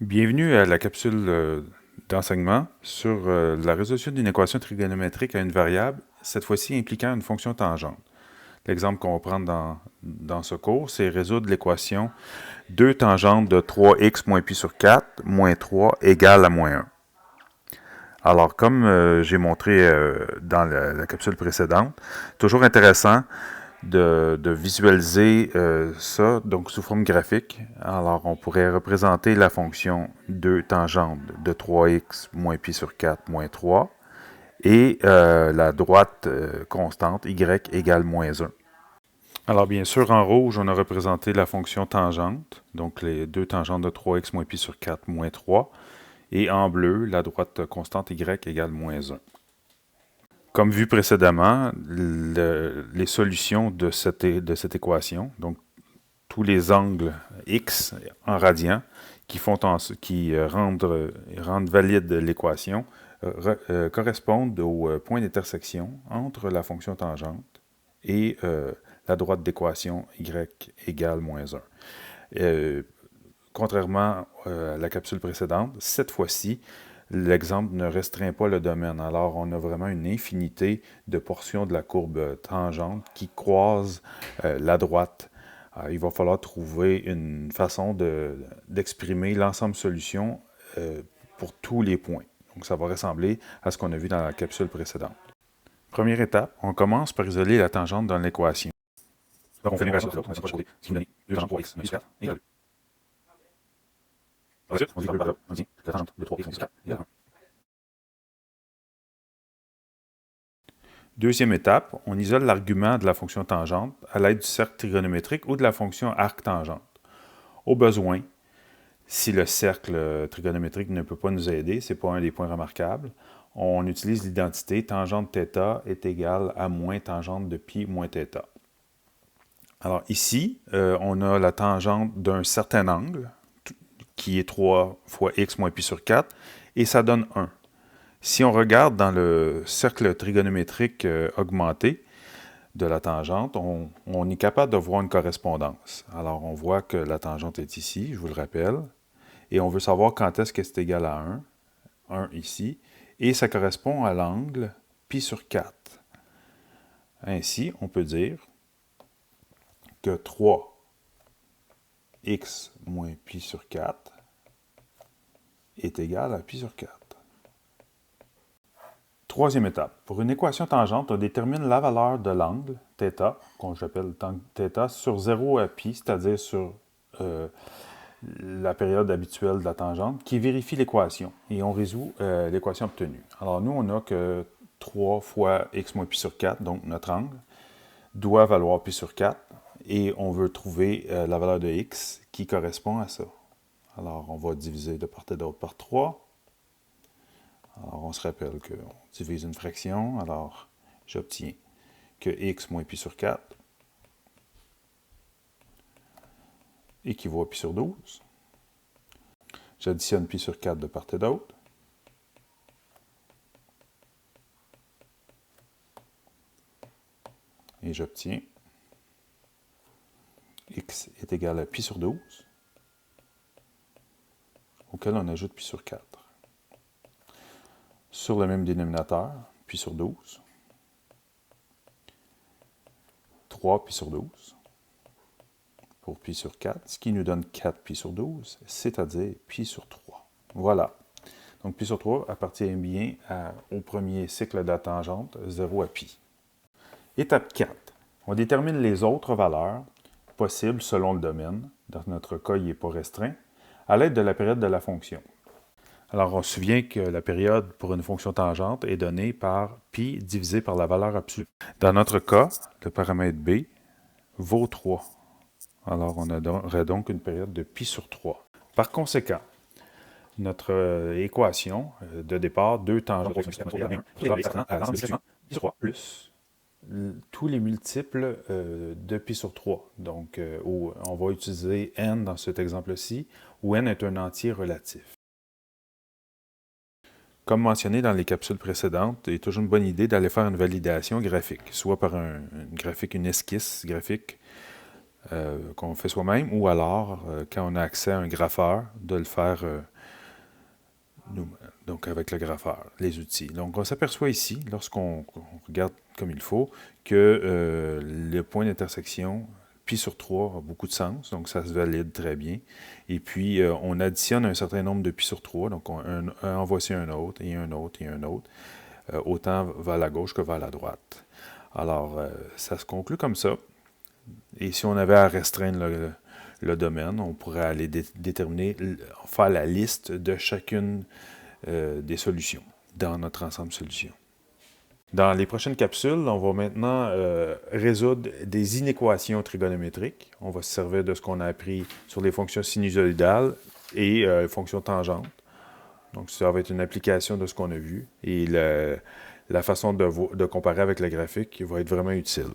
Bienvenue à la capsule d'enseignement sur la résolution d'une équation trigonométrique à une variable, cette fois-ci impliquant une fonction tangente. L'exemple qu'on va prendre dans ce cours, c'est résoudre l'équation 2 tangente de 3x moins pi sur 4 moins 3 égale à moins 1. Alors, comme j'ai montré dans la capsule précédente, toujours intéressant de visualiser ça donc sous forme graphique. Alors, on pourrait représenter la fonction 2 tangente de 3x moins pi sur 4 moins 3 et la droite constante y égale moins 1. Alors, bien sûr, en rouge, on a représenté la fonction tangente, donc les deux tangentes de 3x moins pi sur 4 moins 3, et en bleu, la droite constante y égale moins 1. Comme vu précédemment, les solutions de cette équation, donc tous les angles x en radians qui rendent valide l'équation, correspondent au point d'intersection entre la fonction tangente et la droite d'équation y égale moins 1. Contrairement à la capsule précédente, cette fois-ci, l'exemple ne restreint pas le domaine. Alors, on a vraiment une infinité de portions de la courbe tangente qui croisent la droite. Il va falloir trouver une façon d'exprimer l'ensemble solution pour tous les points. Donc, ça va ressembler à ce qu'on a vu dans la capsule précédente. Première étape, on commence par isoler la tangente dans l'équation. Donc, on fait une équation de l'autre, on va s'approcher, ce qui nous donne 2 tangentes 3x plus 4 égale 2. Ensuite, on dit la tangente de 3x plus 4 égale 1. Deuxième étape, on isole l'argument de la fonction tangente à l'aide du cercle trigonométrique ou de la fonction arc-tangente. Au besoin, si le cercle trigonométrique ne peut pas nous aider, ce n'est pas un des points remarquables, on utilise l'identité tangente θ est égale à moins tangente de pi moins θ. Alors ici, on a la tangente d'un certain angle, qui est 3 fois x moins pi sur 4, et ça donne 1. Si on regarde dans le cercle trigonométrique augmenté de la tangente, on est capable de voir une correspondance. Alors, on voit que la tangente est ici, je vous le rappelle, et on veut savoir quand est-ce que c'est égal à 1 ici, et ça correspond à l'angle pi sur 4. Ainsi, on peut dire que 3x moins pi sur 4 est égal à pi sur 4. Troisième étape. Pour une équation tangente, on détermine la valeur de l'angle, θ, qu'on j'appelle θ, sur 0 à pi, c'est-à-dire sur la période habituelle de la tangente, qui vérifie l'équation. Et on résout l'équation obtenue. Alors nous, on n'a que 3 fois x moins pi sur 4, donc notre angle, doit valoir pi sur 4, et on veut trouver la valeur de x qui correspond à ça. Alors on va diviser de part et d'autre par 3. Alors, on se rappelle qu'on divise une fraction, alors j'obtiens que x moins pi sur 4 équivaut à pi sur 12. J'additionne pi sur 4 de part et d'autre. Et j'obtiens x est égal à pi sur 12, auquel on ajoute pi sur 4. Sur le même dénominateur, pi sur 12, 3 pi sur 12 pour pi sur 4, ce qui nous donne 4 pi sur 12, c'est-à-dire pi sur 3. Voilà. Donc pi sur 3 appartient bien au premier cycle de la tangente, 0 à pi. Étape 4. On détermine les autres valeurs possibles selon le domaine. Dans notre cas, il n'est pas restreint, à l'aide de la période de la fonction. Alors, on se souvient que la période pour une fonction tangente est donnée par pi divisé par la valeur absolue. Dans notre cas, le paramètre b vaut 3. Alors, on aurait donc une période de pi sur 3. Par conséquent, notre équation de départ, 2 tangentes plus tous les multiples de pi sur 3. Donc, on va utiliser n dans cet exemple-ci, où n est un entier relatif. Comme mentionné dans les capsules précédentes, il est toujours une bonne idée d'aller faire une validation graphique, soit par une esquisse graphique qu'on fait soi-même, ou alors, quand on a accès à un grapheur, de le faire nous, donc avec le grapheur, les outils. Donc on s'aperçoit ici, lorsqu'on regarde comme il faut, que le point d'intersection pi sur 3 a beaucoup de sens, donc ça se valide très bien. Et puis on additionne un certain nombre de pi sur 3, donc en voici un autre, et un autre, et un autre, autant vers la gauche que vers la droite. Alors ça se conclut comme ça. Et si on avait à restreindre le domaine, on pourrait aller déterminer, faire la liste de chacune des solutions dans notre ensemble solution. Dans les prochaines capsules, on va maintenant résoudre des inéquations trigonométriques. On va se servir de ce qu'on a appris sur les fonctions sinusoïdales et fonctions tangentes. Donc, ça va être une application de ce qu'on a vu. Et la façon de comparer avec le graphique va être vraiment utile.